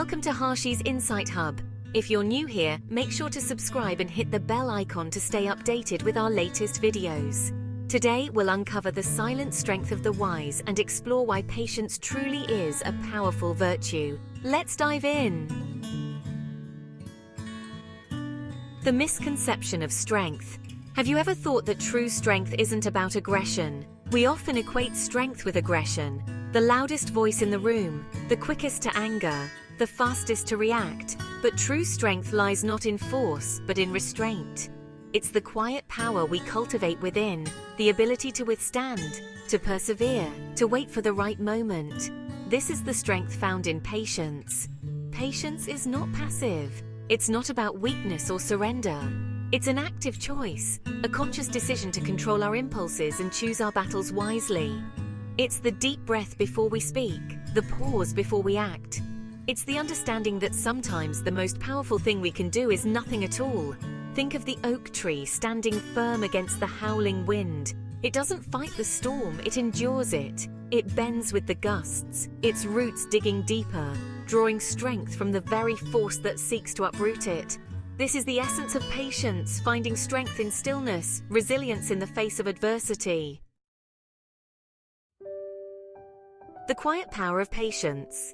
Welcome to Harshi's Insight Hub. If you're new here, make sure to subscribe and hit the bell icon to stay updated with our latest videos. Today, we'll uncover the silent strength of the wise and explore why patience truly is a powerful virtue. Let's dive in. The misconception of strength. Have you ever thought that true strength isn't about aggression? We often equate strength with aggression. The loudest voice in the room, the quickest to anger, the fastest to react. But true strength lies not in force, but in restraint. It's the quiet power we cultivate within, the ability to withstand, to persevere, to wait for the right moment. This is the strength found in patience. Patience is not passive. It's not about weakness or surrender. It's an active choice, a conscious decision to control our impulses and choose our battles wisely. It's the deep breath before we speak, the pause before we act. It's the understanding that sometimes the most powerful thing we can do is nothing at all. Think of the oak tree standing firm against the howling wind. It doesn't fight the storm, it endures it. It bends with the gusts, its roots digging deeper, drawing strength from the very force that seeks to uproot it. This is the essence of patience, finding strength in stillness, resilience in the face of adversity. The quiet power of patience.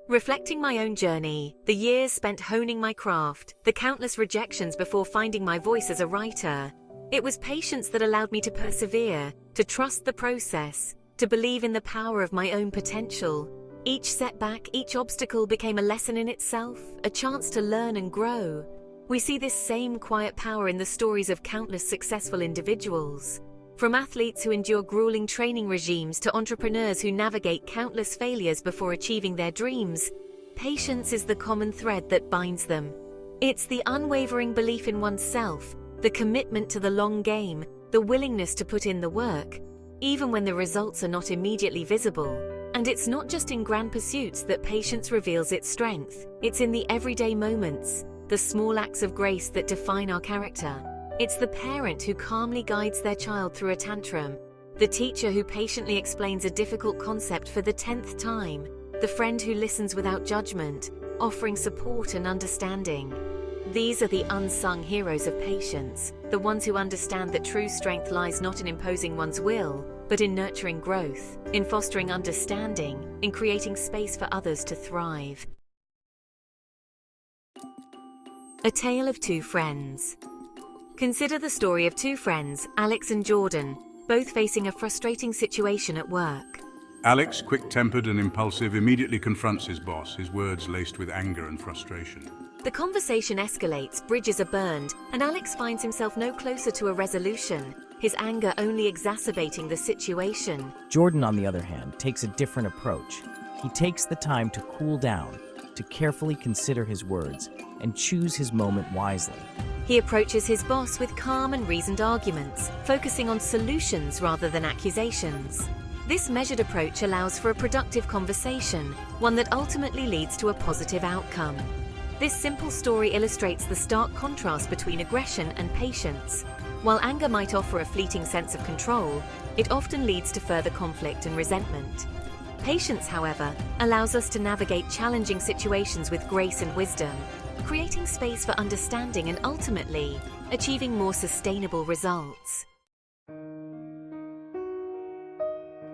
Reflecting my own journey, the years spent honing my craft, the countless rejections before finding my voice as a writer, it was patience that allowed me to persevere, to trust the process, to believe in the power of my own potential. Each setback, each obstacle became a lesson in itself, a chance to learn and grow. We see this same quiet power in the stories of countless successful individuals. From athletes who endure grueling training regimes to entrepreneurs who navigate countless failures before achieving their dreams, patience is the common thread that binds them. It's the unwavering belief in oneself, the commitment to the long game, the willingness to put in the work, even when the results are not immediately visible. And it's not just in grand pursuits that patience reveals its strength. It's in the everyday moments, the small acts of grace that define our character. It's the parent who calmly guides their child through a tantrum, the teacher who patiently explains a difficult concept for the 10th time, the friend who listens without judgment, offering support and understanding. These are the unsung heroes of patience, the ones who understand that true strength lies not in imposing one's will, but in nurturing growth, in fostering understanding, in creating space for others to thrive. A tale of two friends. Consider the story of two friends, Alex and Jordan, both facing a frustrating situation at work. Alex, quick-tempered and impulsive, immediately confronts his boss, his words laced with anger and frustration. The conversation escalates, bridges are burned, and Alex finds himself no closer to a resolution, his anger only exacerbating the situation. Jordan, on the other hand, takes a different approach. He takes the time to cool down, to carefully consider his words, and choose his moment wisely. He approaches his boss with calm and reasoned arguments, focusing on solutions rather than accusations. This measured approach allows for a productive conversation, one that ultimately leads to a positive outcome. This simple story illustrates the stark contrast between aggression and patience. While anger might offer a fleeting sense of control, it often leads to further conflict and resentment. Patience, however, allows us to navigate challenging situations with grace and wisdom, creating space for understanding and ultimately achieving more sustainable results.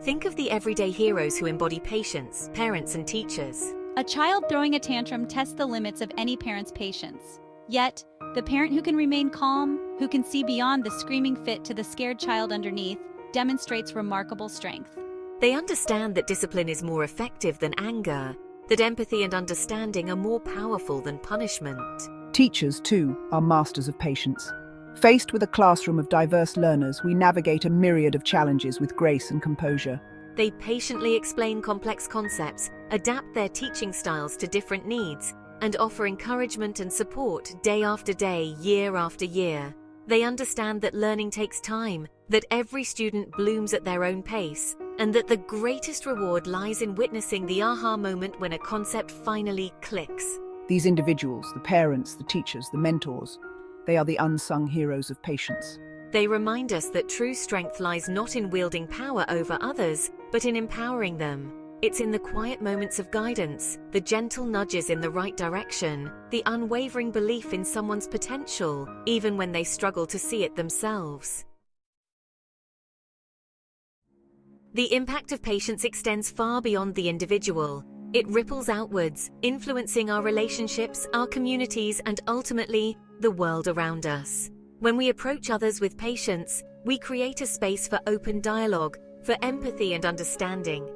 Think of the everyday heroes who embody patience, parents and teachers. A child throwing a tantrum tests the limits of any parent's patience. Yet, the parent who can remain calm, who can see beyond the screaming fit to the scared child underneath, demonstrates remarkable strength. They understand that discipline is more effective than anger, that empathy and understanding are more powerful than punishment. Teachers, too, are masters of patience. Faced with a classroom of diverse learners, we navigate a myriad of challenges with grace and composure. They patiently explain complex concepts, adapt their teaching styles to different needs, and offer encouragement and support day after day, year after year. They understand that learning takes time, that every student blooms at their own pace, and that the greatest reward lies in witnessing the aha moment when a concept finally clicks. These individuals, the parents, the teachers, the mentors, they are the unsung heroes of patience. They remind us that true strength lies not in wielding power over others, but in empowering them. It's in the quiet moments of guidance, the gentle nudges in the right direction, the unwavering belief in someone's potential, even when they struggle to see it themselves. The impact of patience extends far beyond the individual. It ripples outwards, influencing our relationships, our communities, and ultimately, the world around us. When we approach others with patience, we create a space for open dialogue, for empathy and understanding.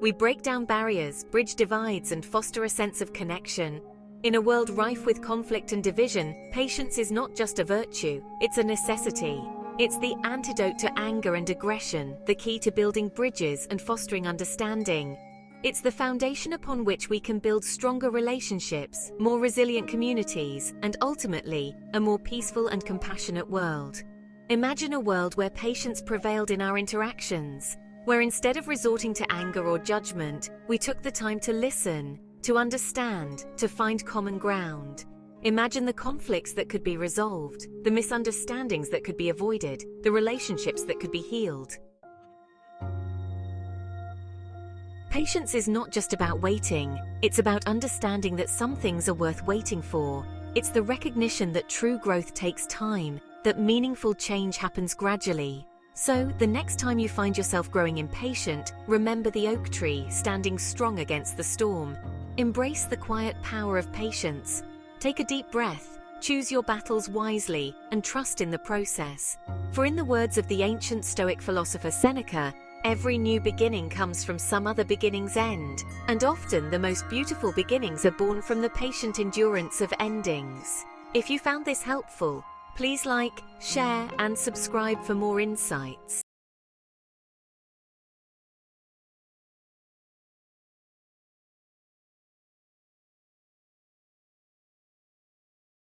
We break down barriers, bridge divides, and foster a sense of connection. In a world rife with conflict and division, patience is not just a virtue, it's a necessity. It's the antidote to anger and aggression, the key to building bridges and fostering understanding. It's the foundation upon which we can build stronger relationships, more resilient communities, and ultimately, a more peaceful and compassionate world. Imagine a world where patience prevailed in our interactions, where instead of resorting to anger or judgment, we took the time to listen, to understand, to find common ground. Imagine the conflicts that could be resolved, the misunderstandings that could be avoided, the relationships that could be healed. Patience is not just about waiting, it's about understanding that some things are worth waiting for. It's the recognition that true growth takes time, that meaningful change happens gradually. So, the next time you find yourself growing impatient, remember the oak tree standing strong against the storm. Embrace the quiet power of patience. Take a deep breath, choose your battles wisely, and trust in the process. For in the words of the ancient Stoic philosopher Seneca, every new beginning comes from some other beginning's end, and often the most beautiful beginnings are born from the patient endurance of endings. If you found this helpful, please like, share, and subscribe for more insights.